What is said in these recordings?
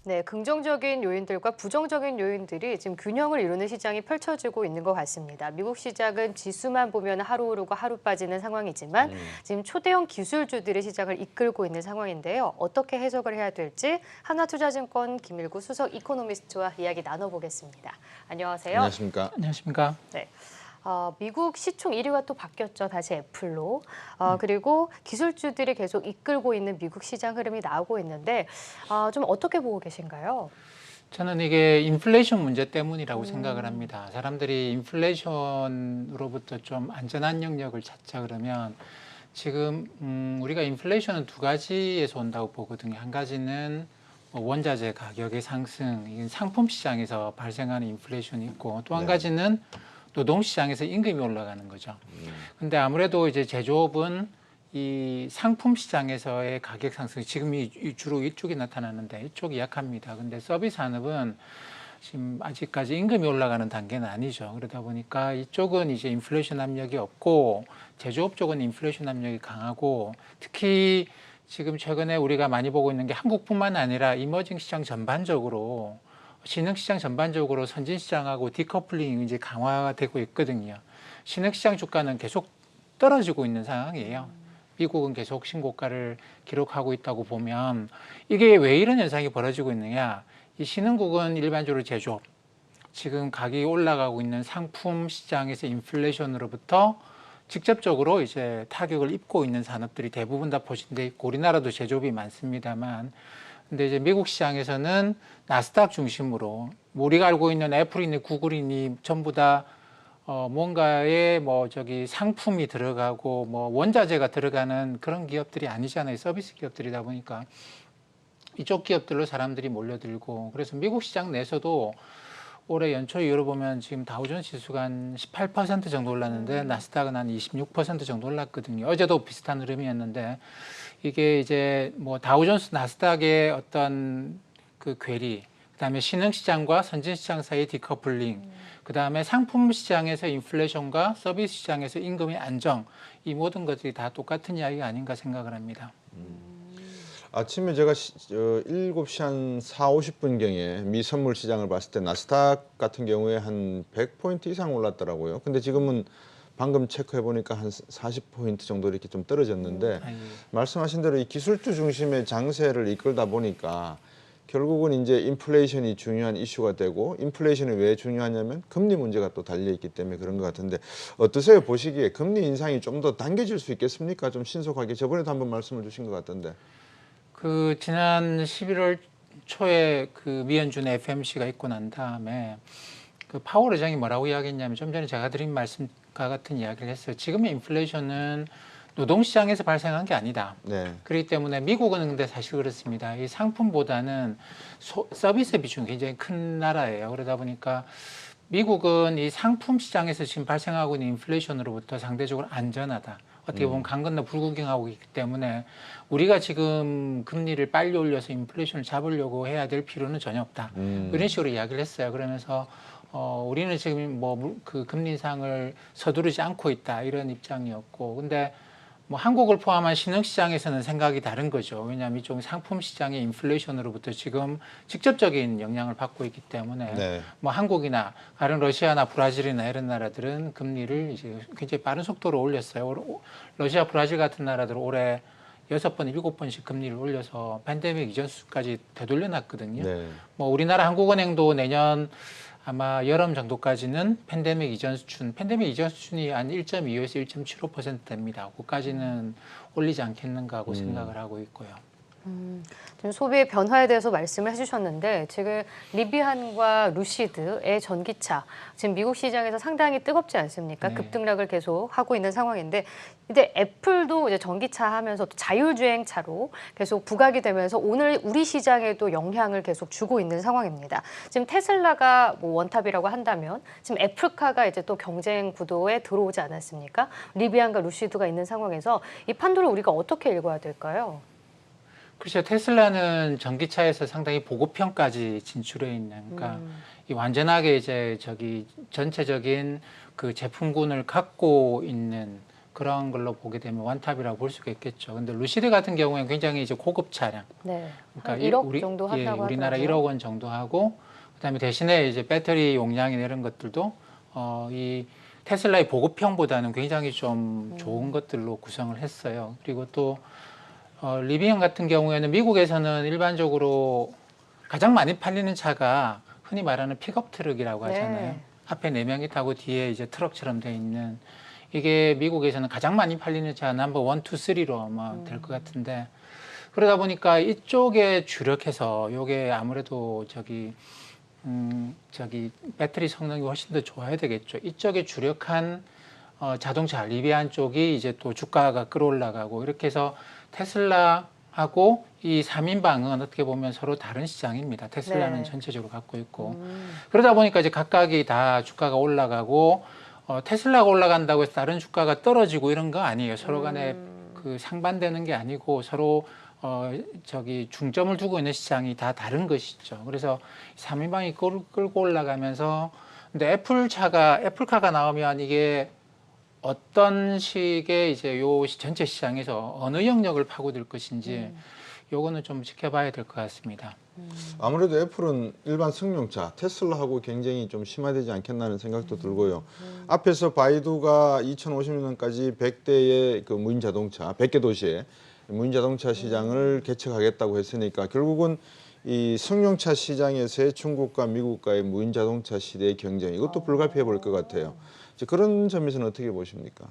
네, 긍정적인 요인들과 부정적인 요인들이 지금 균형을 이루는 시장이 펼쳐지고 있는 것 같습니다. 미국 시장은 지수만 보면 하루 오르고 하루 빠지는 상황이지만 지금 초대형 기술주들이 시장을 이끌고 있는 상황인데요. 어떻게 해석을 해야 될지 하나투자증권 김일구 수석 이코노미스트와 이야기 나눠보겠습니다. 안녕하세요. 안녕하십니까. 안녕하십니까. 네. 미국 시총 1위가 또 바뀌었죠. 다시 애플로. 그리고 기술주들이 계속 이끌고 있는 미국 시장 흐름이 나오고 있는데 좀 어떻게 보고 계신가요? 저는 이게 인플레이션 문제 때문이라고 생각을 합니다. 사람들이 인플레이션으로부터 좀 안전한 영역을 찾자 그러면 지금 우리가 인플레이션은 두 가지에서 온다고 보거든요. 한 가지는 원자재 가격의 상승, 이건 상품 시장에서 발생하는 인플레이션이 있고 또 한 가지는 노동시장에서 임금이 올라가는 거죠. 근데 아무래도 이제 제조업은 이 상품 시장에서의 가격 상승, 지금 주로 이쪽이 나타나는데 이쪽이 약합니다. 근데 서비스 산업은 지금 아직까지 임금이 올라가는 단계는 아니죠. 그러다 보니까 이쪽은 이제 인플레이션 압력이 없고 제조업 쪽은 인플레이션 압력이 강하고 특히 지금 최근에 우리가 많이 보고 있는 게 한국뿐만 아니라 이머징 시장 전반적으로 신흥시장 전반적으로 선진시장하고 디커플링이 이제 강화가 되고 있거든요. 신흥시장 주가는 계속 떨어지고 있는 상황이에요. 미국은 계속 신고가를 기록하고 있다고 보면 이게 왜 이런 현상이 벌어지고 있느냐. 이 신흥국은 일반적으로 제조업, 지금 가격이 올라가고 있는 상품 시장에서 인플레이션으로부터 직접적으로 이제 타격을 입고 있는 산업들이 대부분 다 포진돼 있고 우리나라도 제조업이 많습니다만 근데 이제 미국 시장에서는 나스닥 중심으로 우리가 알고 있는 애플이니 구글이니 전부 다 뭔가에 상품이 들어가고 원자재가 들어가는 그런 기업들이 아니잖아요. 서비스 기업들이다 보니까 이쪽 기업들로 사람들이 몰려들고 그래서 미국 시장 내에서도 올해 연초 이후로 보면 지금 다우존스 지수가 한 18% 정도 올랐는데 나스닥은 한 26% 정도 올랐거든요. 어제도 비슷한 흐름이었는데 이게 이제 다우존스 나스닥의 어떤 그 괴리, 그다음에 신흥시장과 선진시장 사이의 디커플링, 그다음에 상품 시장에서 인플레이션과 서비스 시장에서 임금의 안정, 이 모든 것들이 다 똑같은 이야기가 아닌가 생각을 합니다. 아침에 제가 7시 한 4, 50분경에 미 선물 시장을 봤을 때 나스닥 같은 경우에 한 100포인트 이상 올랐더라고요. 근데 지금은 방금 체크해 보니까 한 40포인트 정도 이렇게 좀 떨어졌는데 말씀하신 대로 이 기술주 중심의 장세를 이끌다 보니까 결국은 이제 인플레이션이 중요한 이슈가 되고 인플레이션이 왜 중요하냐면 금리 문제가 또 달려 있기 때문에 그런 것 같은데 어떠세요? 보시기에 금리 인상이 좀 더 당겨질 수 있겠습니까? 좀 신속하게 저번에도 한번 말씀을 주신 것 같던데. 그 지난 11월 초에 그 미연준의 FMC가 있고 난 다음에 그 파월 의장이 뭐라고 이야기했냐면 좀 전에 제가 드린 말씀과 같은 이야기를 했어요. 지금의 인플레이션은 노동시장에서 발생한 게 아니다. 네. 그렇기 때문에 미국은 근데 사실 그렇습니다. 이 상품보다는 서비스 비중이 굉장히 큰 나라예요. 그러다 보니까 미국은 이 상품 시장에서 지금 발생하고 있는 인플레이션으로부터 상대적으로 안전하다. 어떻게 보면 강 건너 불구경하고 있기 때문에 우리가 지금 금리를 빨리 올려서 인플레이션을 잡으려고 해야 될 필요는 전혀 없다. 이런 식으로 이야기를 했어요. 그러면서 우리는 지금 그 금리 인상을 서두르지 않고 있다 이런 입장이었고, 근데 한국을 포함한 신흥시장에서는 생각이 다른 거죠. 왜냐하면 이쪽 상품 시장의 인플레이션으로부터 지금 직접적인 영향을 받고 있기 때문에 네. 한국이나 다른 러시아나 브라질이나 이런 나라들은 금리를 이제 굉장히 빠른 속도로 올렸어요. 러시아, 브라질 같은 나라들은 올해 6번, 7번씩 금리를 올려서 팬데믹 이전 수준까지 되돌려놨거든요. 네. 우리나라 한국은행도 내년 아마 여름 정도까지는 팬데믹 이전 수준이 한 1.25에서 1.75% 됩니다. 그까지는 올리지 않겠는가 하고 생각을 하고 있고요. 지금 소비의 변화에 대해서 말씀을 해주셨는데 지금 리비안과 루시드의 전기차 지금 미국 시장에서 상당히 뜨겁지 않습니까? 네. 급등락을 계속 하고 있는 상황인데 이제 애플도 이제 전기차 하면서 또 자율주행차로 계속 부각이 되면서 오늘 우리 시장에도 영향을 계속 주고 있는 상황입니다. 지금 테슬라가 원탑이라고 한다면 지금 애플카가 이제 또 경쟁 구도에 들어오지 않았습니까? 리비안과 루시드가 있는 상황에서 이 판도를 우리가 어떻게 읽어야 될까요? 그렇죠. 테슬라는 전기차에서 상당히 보급형까지 진출해 있는, 그러니까 이 완전하게 이제 전체적인 그 제품군을 갖고 있는 그런 걸로 보게 되면 원탑이라고 볼 수가 있겠죠. 근데 루시드 같은 경우에는 굉장히 이제 고급 차량. 네. 그러니까 한 1억 정도 한다고 우리나라 하더라고요. 1억 원 정도 하고 그다음에 대신에 이제 배터리 용량이나 이런 것들도 이 테슬라의 보급형보다는 굉장히 좀 좋은 것들로 구성을 했어요. 그리고 또 리비형 같은 경우에는 미국에서는 일반적으로 가장 많이 팔리는 차가 흔히 말하는 픽업 트럭이라고 하잖아요. 네. 앞에 4명이 타고 뒤에 이제 트럭처럼 되어 있는 이게 미국에서는 가장 많이 팔리는 차 넘버 1, 2, 3로 아마 될 것 같은데 그러다 보니까 이쪽에 주력해서 요게 아무래도 저기 배터리 성능이 훨씬 더 좋아야 되겠죠. 이쪽에 주력한 자동차 리비안 쪽이 이제 또 주가가 끌어올라가고 이렇게 해서 테슬라하고 이 3인방은 어떻게 보면 서로 다른 시장입니다. 테슬라는 네. 전체적으로 갖고 있고 그러다 보니까 이제 각각이 다 주가가 올라가고 테슬라가 올라간다고 해서 다른 주가가 떨어지고 이런 거 아니에요. 서로 간에 그 상반되는 게 아니고 서로 중점을 두고 있는 시장이 다 다른 것이죠. 그래서 3인방이 끌고 올라가면서 근데 애플카가 나오면 이게 어떤 식의 이제 요 전체 시장에서 어느 영역을 파고들 것인지 요거는 좀 지켜봐야 될 것 같습니다. 아무래도 애플은 일반 승용차 테슬라하고 경쟁이 좀 심화되지 않겠나는 생각도 들고요. 앞에서 바이두가 2050년까지 100대의 그 무인 자동차, 100개 도시에 무인 자동차 시장을 개척하겠다고 했으니까 결국은 이 승용차 시장에서의 중국과 미국과의 무인 자동차 시대의 경쟁 이것도 불가피해 볼 것 같아요. 이제 그런 점에서는 어떻게 보십니까?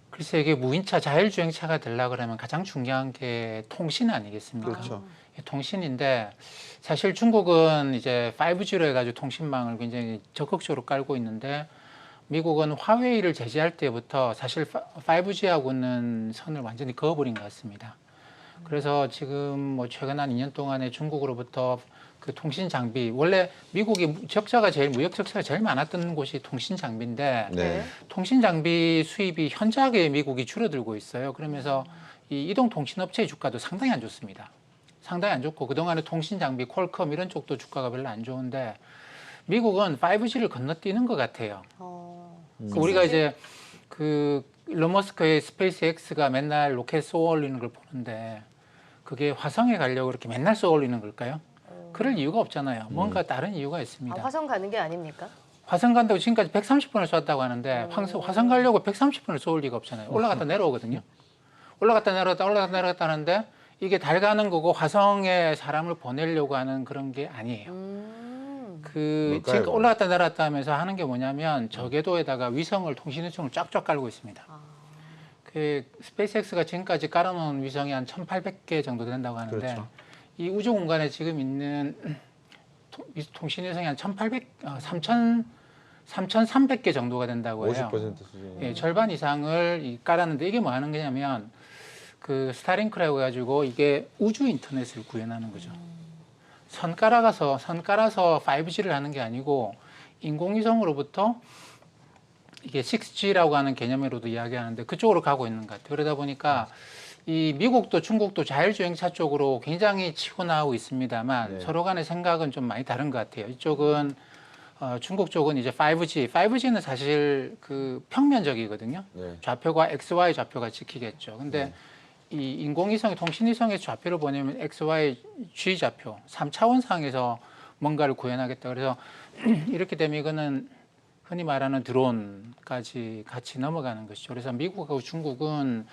글쎄 이게 무인차 자율주행차가 되려고 그러면 가장 중요한 게 통신 아니겠습니까? 그렇죠. 통신인데 사실 중국은 이제 5G로 해가지고 통신망을 굉장히 적극적으로 깔고 있는데 미국은 화웨이를 제재할 때부터 사실 5G하고는 선을 완전히 그어버린 것 같습니다. 그래서 지금 뭐 최근 한 2년 동안에 중국으로부터 그 통신 장비 원래 미국이 무역 적자가 제일 많았던 곳이 통신 장비인데 네. 통신 장비 수입이 현저하게 미국이 줄어들고 있어요. 그러면서 이 이동 통신 업체의 주가도 상당히 안 좋습니다. 상당히 안 좋고 그동안에 통신 장비 퀄컴 이런 쪽도 주가가 별로 안 좋은데 미국은 5G를 건너뛰는 것 같아요. 우리가 이제 그 일론 머스크의 스페이스 X가 맨날 로켓 쏘아 올리는 걸 보는데 그게 화성에 가려고 이렇게 맨날 쏘아 올리는 걸까요? 그럴 이유가 없잖아요. 뭔가 다른 이유가 있습니다. 화성 가는 게 아닙니까? 화성 간다고 지금까지 130분을 쐈다고 하는데 화성 가려고 130분을 쏠 리가 없잖아요. 올라갔다 내려오거든요. 올라갔다 내려갔다 하는데 이게 달 가는 거고 화성에 사람을 보내려고 하는 그런 게 아니에요. 뭘까요, 지금 올라갔다 내려갔다 하면서 하는 게 뭐냐면 저궤도에다가 통신위성을 쫙쫙 깔고 있습니다. 그 스페이스X가 지금까지 깔아놓은 위성이 한 1,800개 정도 된다고 하는데 그렇죠. 이 우주 공간에 지금 있는 통신위성이 한 3,300개 정도가 된다고 해요. 50% 수준. 예, 절반 이상을 깔았는데 이게 뭐 하는 거냐면 그 스타링크라고 해가지고 이게 우주 인터넷을 구현하는 거죠. 선 깔아서 5G를 하는 게 아니고 인공위성으로부터 이게 6G라고 하는 개념으로도 이야기하는데 그쪽으로 가고 있는 것 같아요. 그러다 보니까 이 미국도 중국도 자율주행차 쪽으로 굉장히 치고 나오고 있습니다만 네. 서로 간의 생각은 좀 많이 다른 것 같아요. 이쪽은 중국 쪽은 이제 5G는 사실 그 평면적이거든요. 네. 좌표가 XY 좌표가 찍히겠죠. 근데 이 인공위성의 통신위성의 좌표를 보내면 XY G 좌표 3차원상에서 뭔가를 구현하겠다. 그래서 이렇게 되면 이거는 흔히 말하는 드론까지 같이 넘어가는 것이죠. 그래서 미국하고 중국은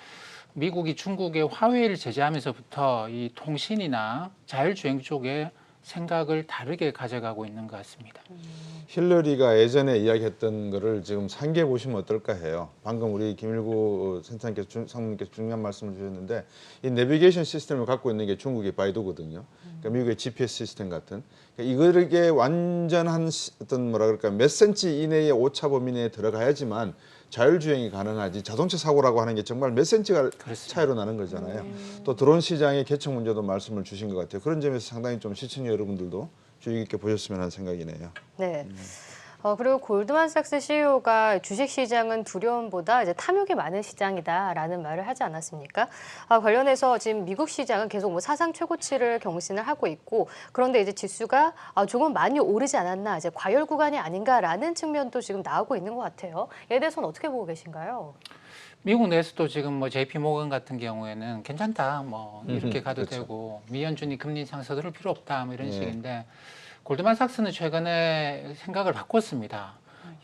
미국이 중국의 화웨이를 제재하면서부터 이 통신이나 자율주행 쪽에 생각을 다르게 가져가고 있는 것 같습니다. 힐러리가 예전에 이야기했던 거를 지금 상기해 보시면 어떨까 해요. 방금 우리 김일구 센터장께서 상무님께서 중요한 말씀을 주셨는데 이 내비게이션 시스템을 갖고 있는 게 중국의 바이두거든요. 그러니까 미국의 GPS 시스템 같은. 그러니까 이게 완전한 어떤 뭐라 그럴까 몇 센치 이내의 오차 범위 내에 들어가야지만 자율주행이 가능하지 자동차 사고라고 하는 게 정말 몇 센치가 차이로 나는 거잖아요. 또 드론 시장의 개척 문제도 말씀을 주신 것 같아요. 그런 점에서 상당히 좀 시청자 여러분들도 주의 깊게 보셨으면 하는 생각이네요. 네. 그리고 골드만삭스 CEO가 주식시장은 두려움보다 이제 탐욕이 많은 시장이다라는 말을 하지 않았습니까? 관련해서 지금 미국 시장은 계속 뭐 사상 최고치를 경신을 하고 있고 그런데 이제 지수가 조금 많이 오르지 않았나 이제 과열 구간이 아닌가라는 측면도 지금 나오고 있는 것 같아요. 이에 대해서는 어떻게 보고 계신가요? 미국 내에서도 지금 뭐 JP 모건 같은 경우에는 괜찮다, 뭐 이렇게 가도 그렇죠. 되고 미연준이 금리 인상 서두를 필요 없다, 뭐 이런 예. 식인데 골드만삭스는 최근에 생각을 바꿨습니다.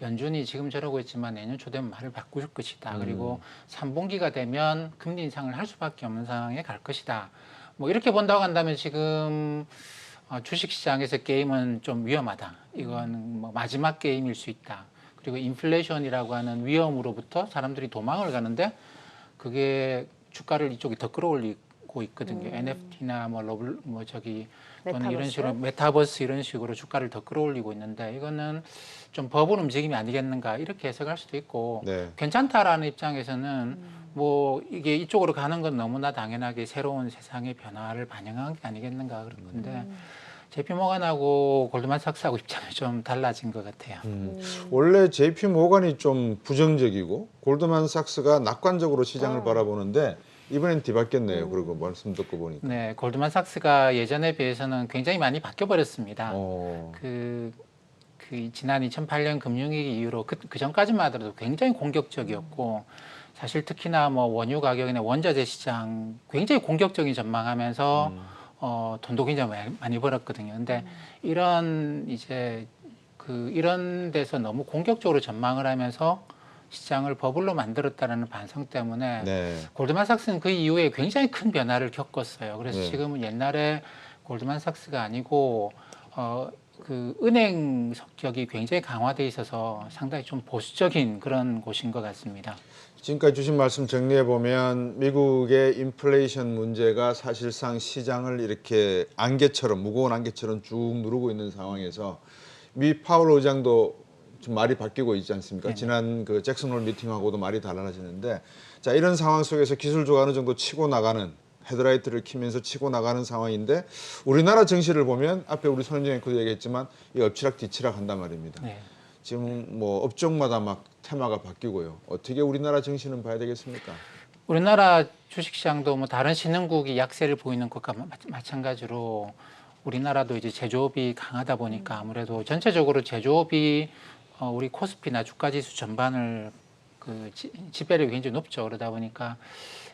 연준이 지금 저러고 있지만 내년 초 되면 말을 바꿀 것이다. 그리고 3분기가 되면 금리 인상을 할 수밖에 없는 상황에 갈 것이다. 뭐 이렇게 본다고 한다면 지금 주식시장에서 게임은 좀 위험하다. 이건 뭐 마지막 게임일 수 있다. 그리고 인플레이션이라고 하는 위험으로부터 사람들이 도망을 가는데 그게 주가를 이쪽이 더 끌어올리고 있거든요. NFT나 뭐 러블 뭐 저기 또는 이런 메타버스? 식으로 메타버스 이런 식으로 주가를 더 끌어올리고 있는데 이거는 좀 버블 움직임이 아니겠는가 이렇게 해석할 수도 있고 네. 괜찮다라는 입장에서는 뭐 이게 이쪽으로 가는 건 너무나 당연하게 새로운 세상의 변화를 반영한 게 아니겠는가 그런 건데 JP 모건하고 골드만삭스하고 입장이 좀 달라진 것 같아요. 원래 JP 모건이 좀 부정적이고 골드만삭스가 낙관적으로 시장을 바라보는데 이번엔 뒤바뀌었네요. 그리고 말씀 듣고 보니까. 네, 골드만삭스가 예전에 비해서는 굉장히 많이 바뀌어 버렸습니다. 어. 그 지난 2008년 금융위기 이후로 그 전까지만 하더라도 굉장히 공격적이었고 사실 특히나 뭐 원유 가격이나 원자재 시장 굉장히 공격적인 전망하면서 돈도 굉장히 많이 벌었거든요. 근데 이런 이제 이런 데서 너무 공격적으로 전망을 하면서 시장을 버블로 만들었다라는 반성 때문에 네. 골드만삭스는 그 이후에 굉장히 큰 변화를 겪었어요. 그래서 네. 지금은 옛날에 골드만삭스가 아니고 그 은행 성격이 굉장히 강화돼 있어서 상당히 좀 보수적인 그런 곳인 것 같습니다. 지금까지 주신 말씀 정리해 보면 미국의 인플레이션 문제가 사실상 시장을 이렇게 안개처럼 무거운 안개처럼 쭉 누르고 있는 상황에서 미 파월 의장도 좀 말이 바뀌고 있지 않습니까? 네네. 지난 그 잭슨홀 미팅하고도 말이 달라지는데 자 이런 상황 속에서 기술주가 어느 정도 치고 나가는 헤드라이트를 키면서 치고 나가는 상황인데 우리나라 증시를 보면 앞에 우리 손현정 앵커도 얘기했지만 이 엎치락 뒤치락 한단 말입니다. 네. 지금 뭐 업종마다 막 테마가 바뀌고요. 어떻게 우리나라 증시는 봐야 되겠습니까? 우리나라 주식시장도 뭐 다른 신흥국이 약세를 보이는 것과 마찬가지로 우리나라도 이제 제조업이 강하다 보니까 아무래도 전체적으로 제조업이 우리 코스피나 주가지수 전반을 그 지배력이 굉장히 높죠. 그러다 보니까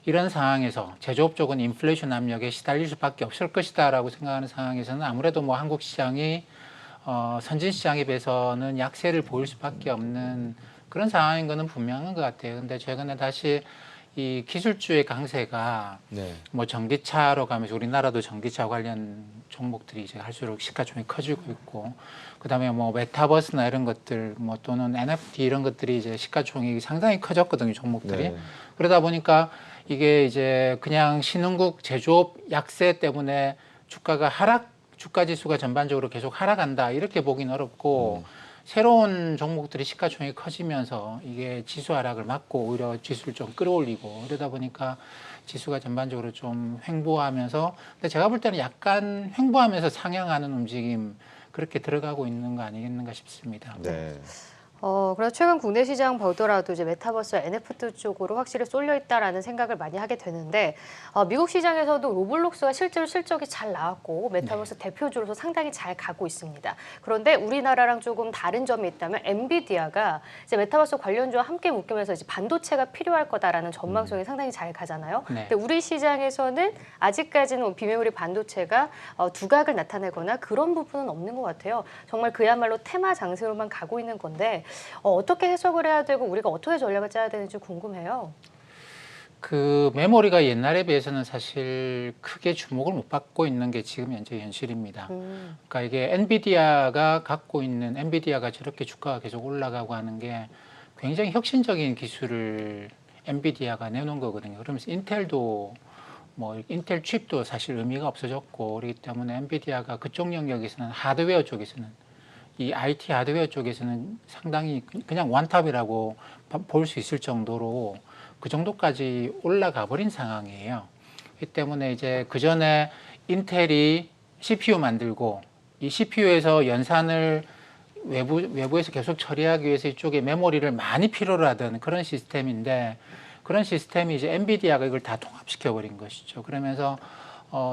이런 상황에서 제조업 쪽은 인플레이션 압력에 시달릴 수밖에 없을 것이다라고 생각하는 상황에서는 아무래도 뭐 한국 시장이 선진 시장에 비해서는 약세를 보일 수밖에 없는 그런 상황인 거는 분명한 것 같아요. 근데 최근에 다시 이 기술주의 강세가 네. 뭐 전기차로 가면서 우리나라도 전기차 관련 종목들이 이제 할수록 시가총이 커지고 있고 그다음에 뭐 메타버스나 이런 것들 뭐 또는 NFT 이런 것들이 이제 시가총이 상당히 커졌거든요, 종목들이. 네. 그러다 보니까 이게 이제 그냥 신흥국 제조업 약세 때문에 주가가 주가 지수가 전반적으로 계속 하락한다 이렇게 보긴 어렵고 새로운 종목들이 시가총액이 커지면서 이게 지수 하락을 막고 오히려 지수를 좀 끌어올리고 그러다 보니까 지수가 전반적으로 좀 횡보하면서 근데 제가 볼 때는 약간 횡보하면서 상향하는 움직임 그렇게 들어가고 있는 거 아니겠는가 싶습니다. 네. 그래서 최근 국내 시장 보더라도 이제 메타버스, NFT 쪽으로 확실히 쏠려 있다라는 생각을 많이 하게 되는데 미국 시장에서도 로블록스가 실제로 실적이 잘 나왔고 메타버스 대표주로서 상당히 잘 가고 있습니다. 그런데 우리나라랑 조금 다른 점이 있다면 엔비디아가 이제 메타버스 관련주와 함께 묶이면서 이제 반도체가 필요할 거다라는 전망성이 상당히 잘 가잖아요. 네. 근데 우리 시장에서는 아직까지는 비메모리 반도체가 두각을 나타내거나 그런 부분은 없는 것 같아요. 정말 그야말로 테마 장세로만 가고 있는 건데 어떻게 해석을 해야 되고 우리가 어떻게 전략을 짜야 되는지 궁금해요. 그 메모리가 옛날에 비해서는 사실 크게 주목을 못 받고 있는 게 지금 현재 현실입니다. 그러니까 이게 엔비디아가 갖고 있는 엔비디아가 저렇게 주가가 계속 올라가고 하는 게 굉장히 혁신적인 기술을 엔비디아가 내놓은 거거든요. 그러면서 인텔도 뭐 인텔 칩도 사실 의미가 없어졌고 그렇기 때문에 엔비디아가 그쪽 영역에서는 하드웨어 쪽에서는 이 IT 하드웨어 쪽에서는 상당히 그냥 원탑이라고 볼 수 있을 정도로 그 정도까지 올라가 버린 상황이에요. 이 때문에 이제 그 전에 인텔이 CPU 만들고 이 CPU에서 연산을 외부에서 계속 처리하기 위해서 이쪽에 메모리를 많이 필요로 하던 그런 시스템인데 그런 시스템이 이제 엔비디아가 이걸 다 통합시켜 버린 것이죠. 그러면서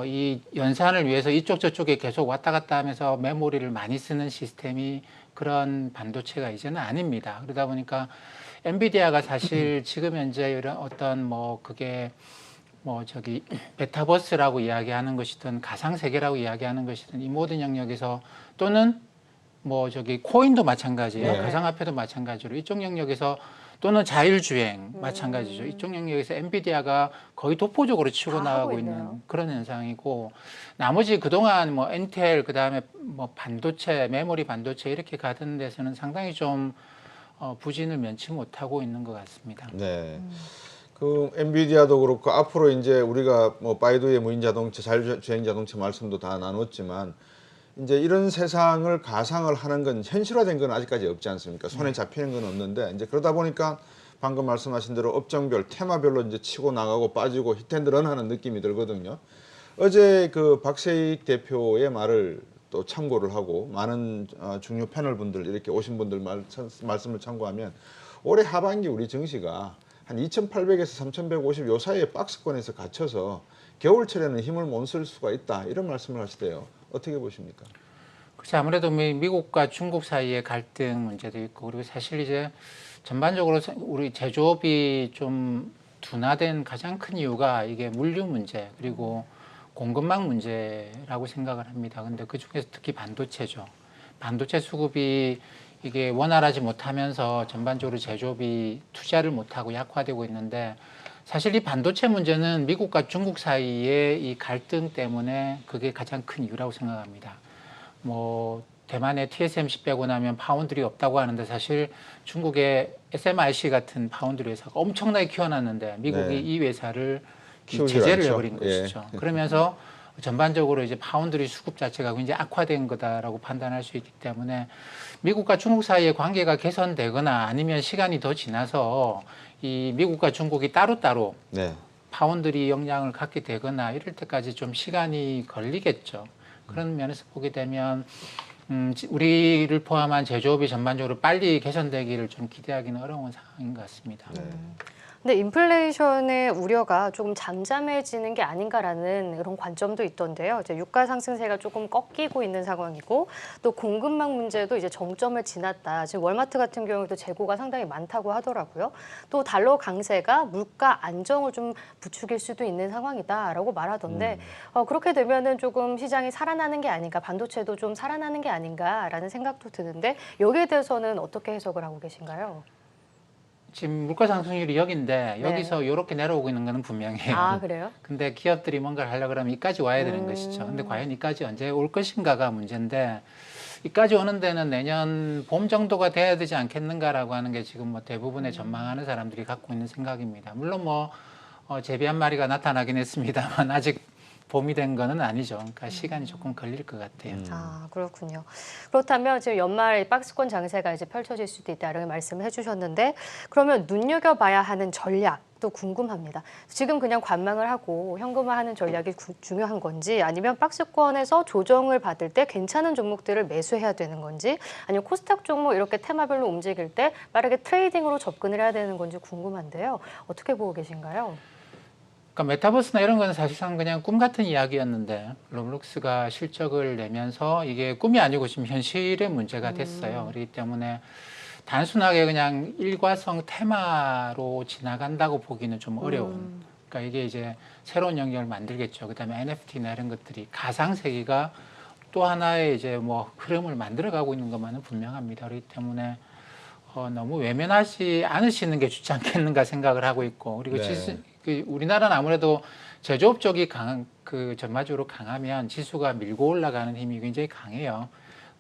이 연산을 위해서 이쪽 저쪽에 계속 왔다 갔다 하면서 메모리를 많이 쓰는 시스템이 그런 반도체가 이제는 아닙니다. 그러다 보니까 엔비디아가 사실 지금 현재 이런 어떤 뭐 그게 뭐 저기 메타버스라고 이야기하는 것이든 가상 세계라고 이야기하는 것이든 이 모든 영역에서 또는 뭐 저기 코인도 마찬가지예요. 네. 가상화폐도 마찬가지로 이쪽 영역에서 또는 자율주행 마찬가지죠. 이쪽 영역에서 엔비디아가 거의 독보적으로 치고 다 나가고 하고 있는 있네요. 그런 현상이고 나머지 그동안 뭐 인텔 그다음에 뭐 반도체, 메모리 반도체 이렇게 가던 데서는 상당히 좀 부진을 면치 못하고 있는 것 같습니다. 네. 그 엔비디아도 그렇고 앞으로 이제 우리가 뭐 바이두의 무인 자동차, 자율주행 자동차 말씀도 다 나눴지만 이제 이런 세상을 가상을 하는 건 현실화된 건 아직까지 없지 않습니까? 손에 잡히는 건 없는데 이제 그러다 보니까 방금 말씀하신 대로 업종별, 테마별로 이제 치고 나가고 빠지고 히트앤런 하는 느낌이 들거든요. 어제 그 박세익 대표의 말을 또 참고를 하고 많은 중요 패널 분들 이렇게 오신 분들 말씀을 참고하면 올해 하반기 우리 증시가 한 2,800에서 3,150 요 사이에 박스권에서 갇혀서 겨울철에는 힘을 못 쓸 수가 있다 이런 말씀을 하시대요. 어떻게 보십니까? 그렇죠. 아무래도 미국과 중국 사이의 갈등 문제도 있고 그리고 사실 이제 전반적으로 우리 제조업이 좀 둔화된 가장 큰 이유가 이게 물류 문제 그리고 공급망 문제라고 생각을 합니다. 근데 그 중에서 특히 반도체죠. 반도체 수급이 이게 원활하지 못하면서 전반적으로 제조업이 투자를 못하고 약화되고 있는데 사실 이 반도체 문제는 미국과 중국 사이의 이 갈등 때문에 그게 가장 큰 이유라고 생각합니다. 뭐 대만의 TSMC 빼고 나면 파운드리 없다고 하는데 사실 중국의 SMIC 같은 파운드리 회사가 엄청나게 키워놨는데 미국이 네. 이 회사를 키우질 제재를 않죠. 해버린 것이죠. 그러면서 전반적으로 이제 파운드리 수급 자체가 굉장히 악화된 거다라고 판단할 수 있기 때문에 미국과 중국 사이의 관계가 개선되거나 아니면 시간이 더 지나서 이 미국과 중국이 따로따로 네. 파운드리 역량을 갖게 되거나 이럴 때까지 좀 시간이 걸리겠죠. 그런 면에서 보게 되면 우리를 포함한 제조업이 전반적으로 빨리 개선되기를 좀 기대하기는 어려운 상황인 것 같습니다. 네. 근데 인플레이션의 우려가 조금 잠잠해지는 게 아닌가라는 그런 관점도 있던데요. 이제 유가 상승세가 조금 꺾이고 있는 상황이고 또 공급망 문제도 이제 정점을 지났다. 지금 월마트 같은 경우도 재고가 상당히 많다고 하더라고요. 또 달러 강세가 물가 안정을 좀 부추길 수도 있는 상황이다라고 말하던데 그렇게 되면은 조금 시장이 살아나는 게 아닌가, 반도체도 좀 살아나는 게 아닌가라는 생각도 드는데 여기에 대해서는 어떻게 해석을 하고 계신가요? 지금 물가 상승률이 여기인데 네. 여기서 이렇게 내려오고 있는 것은 분명해요. 아, 그래요? 근데 기업들이 뭔가를 하려고 그러면 이까지 와야 되는 것이죠. 근데 과연 이까지 언제 올 것인가가 문제인데 이까지 오는 데는 내년 봄 정도가 돼야 되지 않겠는가라고 하는 게 지금 뭐 대부분의 전망하는 사람들이 갖고 있는 생각입니다. 물론 뭐 제비 한 마리가 나타나긴 했습니다만 아직 봄이 된 거는 아니죠. 그러니까 시간이 조금 걸릴 것 같아요. 아, 그렇군요. 그렇다면 지금 연말 박스권 장세가 이제 펼쳐질 수도 있다라는 말씀을 해주셨는데 그러면 눈여겨봐야 하는 전략도 궁금합니다. 지금 그냥 관망을 하고 현금화하는 전략이 중요한 건지 아니면 박스권에서 조정을 받을 때 괜찮은 종목들을 매수해야 되는 건지 아니면 코스닥 종목 이렇게 테마별로 움직일 때 빠르게 트레이딩으로 접근을 해야 되는 건지 궁금한데요. 어떻게 보고 계신가요? 그러니까 메타버스나 이런 건 사실상 그냥 꿈 같은 이야기였는데 로블록스가 실적을 내면서 이게 꿈이 아니고 지금 현실의 문제가 됐어요. 그렇기 때문에 단순하게 그냥 일과성 테마로 지나간다고 보기는 좀 어려운. 그러니까 이게 이제 새로운 영역을 만들겠죠. 그다음에 NFT나 이런 것들이 가상 세계가 또 하나의 이제 뭐 흐름을 만들어가고 있는 것만은 분명합니다. 그렇기 때문에 너무 외면하지 않으시는 게 좋지 않겠는가 생각을 하고 있고 그리고 네. 우리나라는 아무래도 제조업 쪽이 전반적으로 강하면 지수가 밀고 올라가는 힘이 굉장히 강해요.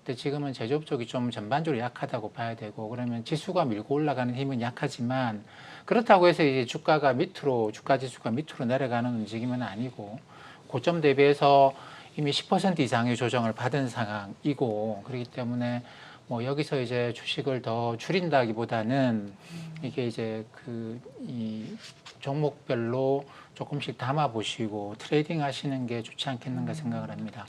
근데 지금은 제조업 쪽이 좀 전반적으로 약하다고 봐야 되고 그러면 지수가 밀고 올라가는 힘은 약하지만 그렇다고 해서 이제 주가 지수가 밑으로 내려가는 움직임은 아니고 고점 대비해서 이미 10% 이상의 조정을 받은 상황이고 그렇기 때문에 뭐 여기서 이제 주식을 더 줄인다기보다는 이게 이제 이 종목별로 조금씩 담아 보시고 트레이딩 하시는 게 좋지 않겠는가 생각을 합니다.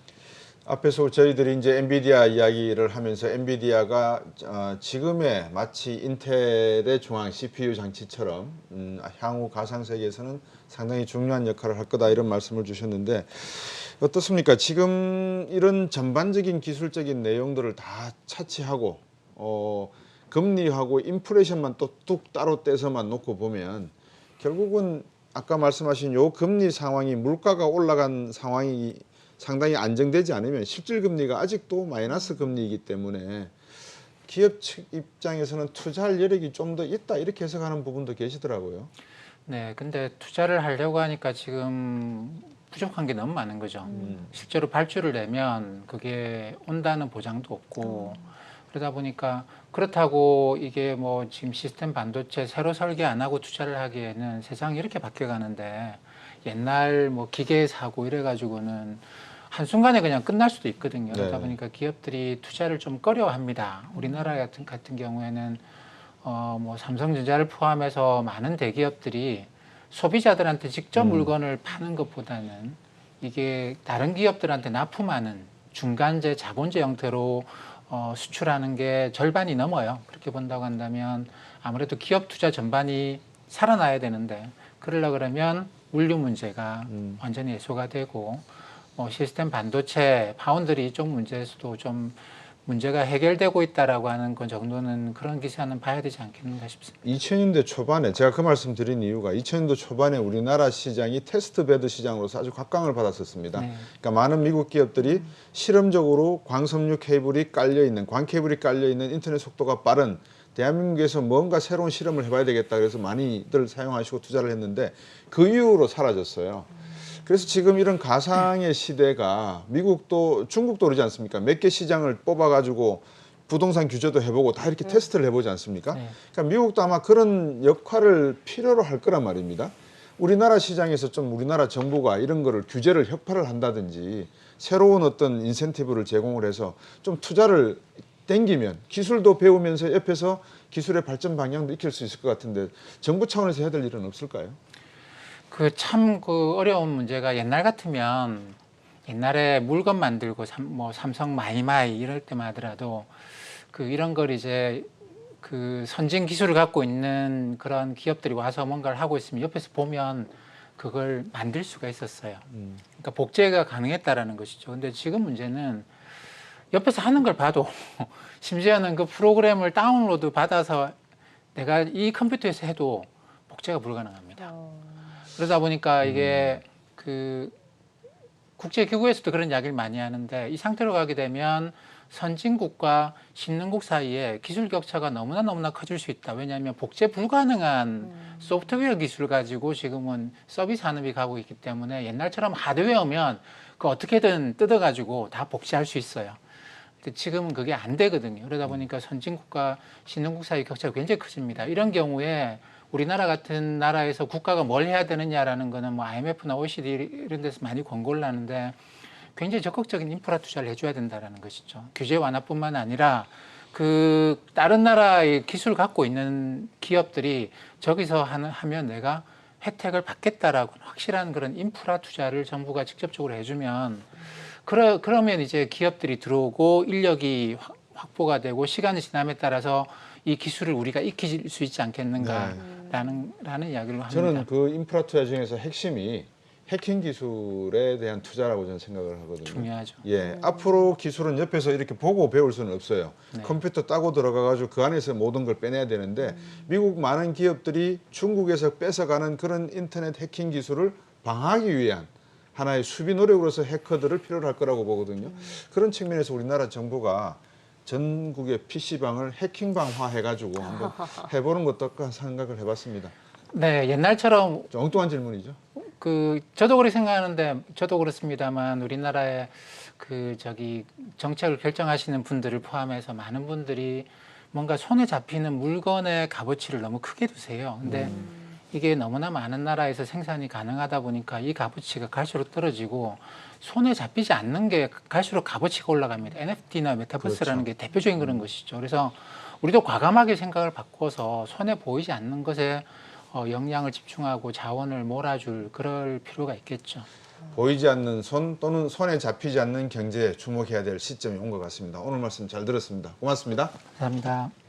앞에서 저희들이 이제 엔비디아 이야기를 하면서 엔비디아가 지금의 마치 인텔의 중앙 CPU 장치처럼 향후 가상 세계에서는 상당히 중요한 역할을 할 거다 이런 말씀을 주셨는데 어떻습니까? 지금 이런 전반적인 기술적인 내용들을 다 차치하고 금리하고 인플레이션만 또 뚝 따로 떼서만 놓고 보면 결국은 아까 말씀하신 요 금리 상황이 물가가 올라간 상황이 상당히 안정되지 않으면 실질 금리가 아직도 마이너스 금리이기 때문에 기업 측 입장에서는 투자할 여력이 좀 더 있다 이렇게 해석하는 부분도 계시더라고요. 네, 근데 투자를 하려고 하니까 지금 부족한 게 너무 많은 거죠. 실제로 발주를 내면 그게 온다는 보장도 없고 그러다 보니까 그렇다고 이게 뭐 지금 시스템 반도체 새로 설계 안 하고 투자를 하기에는 세상이 이렇게 바뀌어가는데 옛날 뭐 기계 사고 이래가지고는 한순간에 그냥 끝날 수도 있거든요. 그러다 네. 보니까 기업들이 투자를 좀 꺼려합니다. 우리나라 같은 경우에는 뭐 삼성전자를 포함해서 많은 대기업들이 소비자들한테 직접 물건을 파는 것보다는 이게 다른 기업들한테 납품하는 중간재 자본재 형태로 수출하는 게 절반이 넘어요. 그렇게 본다고 한다면 아무래도 기업 투자 전반이 살아나야 되는데 그러려 그러면 물류 문제가 완전히 해소가 되고 시스템 반도체 파운드리 이쪽 문제에서도 좀 문제가 해결되고 있다라고 하는 그 정도는 그런 기사는 봐야 되지 않겠는가 싶습니다. 2000년대 초반에 제가 그 말씀 드린 이유가 2000년도 초반에 우리나라 시장이 테스트베드 시장으로서 아주 각광을 받았었습니다. 네. 그러니까 많은 미국 기업들이 실험적으로 광섬유 케이블이 깔려 있는 광 케이블이 깔려 있는 인터넷 속도가 빠른 대한민국에서 뭔가 새로운 실험을 해봐야 되겠다 그래서 많이들 사용하시고 투자를 했는데 그 이후로 사라졌어요. 그래서 지금 이런 가상의 시대가 미국도 중국도 그러지 않습니까? 몇 개 시장을 뽑아가지고 부동산 규제도 해보고 다 이렇게 테스트를 해보지 않습니까? 네. 그러니까 미국도 아마 그런 역할을 필요로 할 거란 말입니다. 우리나라 시장에서 좀 우리나라 정부가 이런 거를 규제를 혁파를 한다든지 새로운 어떤 인센티브를 제공을 해서 좀 투자를 땡기면 기술도 배우면서 옆에서 기술의 발전 방향도 익힐 수 있을 것 같은데 정부 차원에서 해야 될 일은 없을까요? 그 참 그 어려운 문제가 옛날 같으면 옛날에 물건 만들고 뭐 삼성 마이마이 이럴 때만 하더라도 그 이런 걸 이제 그 선진 기술을 갖고 있는 그런 기업들이 와서 뭔가를 하고 있으면 옆에서 보면 그걸 만들 수가 있었어요. 그러니까 복제가 가능했다라는 것이죠. 근데 지금 문제는 옆에서 하는 걸 봐도 심지어는 그 프로그램을 다운로드 받아서 내가 이 컴퓨터에서 해도 복제가 불가능합니다. 그러다 보니까 이게 그 국제기구에서도 그런 이야기를 많이 하는데 이 상태로 가게 되면 선진국과 신흥국 사이에 기술 격차가 너무나 커질 수 있다. 왜냐하면 복제 불가능한 소프트웨어 기술을 가지고 지금은 서비스 산업이 가고 있기 때문에 옛날처럼 하드웨어면 그 어떻게든 뜯어가지고 다 복제할 수 있어요. 근데 지금은 그게 안 되거든요. 그러다 보니까 선진국과 신흥국 사이 격차가 굉장히 커집니다. 이런 경우에 우리나라 같은 나라에서 국가가 뭘 해야 되느냐라는 거는 뭐 IMF나 OECD 이런 데서 많이 권고를 하는데 굉장히 적극적인 인프라 투자를 해줘야 된다라는 것이죠. 규제 완화뿐만 아니라 그 다른 나라의 기술을 갖고 있는 기업들이 저기서 하면 내가 혜택을 받겠다라고 확실한 그런 인프라 투자를 정부가 직접적으로 해주면 그러면 이제 기업들이 들어오고 인력이 확보가 되고 시간이 지남에 따라서 이 기술을 우리가 익힐 수 있지 않겠는가라는 이야기를 합니다. 저는 그 인프라 투자 중에서 핵심이 해킹 기술에 대한 투자라고 저는 생각을 하거든요. 중요하죠. 예, 앞으로 기술은 옆에서 이렇게 보고 배울 수는 없어요. 네. 컴퓨터 따고 들어가가지고 그 안에서 모든 걸 빼내야 되는데 미국 많은 기업들이 중국에서 뺏어가는 그런 인터넷 해킹 기술을 방어하기 위한 하나의 수비 노력으로서 해커들을 필요로 할 거라고 보거든요. 그런 측면에서 우리나라 정부가 전국의 PC방을 해킹방화 해가지고 한번 해보는 것도 어떨까 생각을 해봤습니다. 네, 옛날처럼 좀 엉뚱한 질문이죠. 그 저도 그렇게 생각하는데 저도 그렇습니다만 우리나라의 그 정책을 결정하시는 분들을 포함해서 많은 분들이 뭔가 손에 잡히는 물건의 값어치를 너무 크게 두세요. 근데 이게 너무나 많은 나라에서 생산이 가능하다 보니까 이 값어치가 갈수록 떨어지고 손에 잡히지 않는 게 갈수록 값어치가 올라갑니다. NFT나 메타버스라는 그렇죠. 게 대표적인 그런 것이죠. 그래서 우리도 과감하게 생각을 바꿔서 손에 보이지 않는 것에 역량을 집중하고 자원을 몰아줄 그럴 필요가 있겠죠. 보이지 않는 손 또는 손에 잡히지 않는 경제에 주목해야 될 시점이 온 것 같습니다. 오늘 말씀 잘 들었습니다. 고맙습니다. 감사합니다.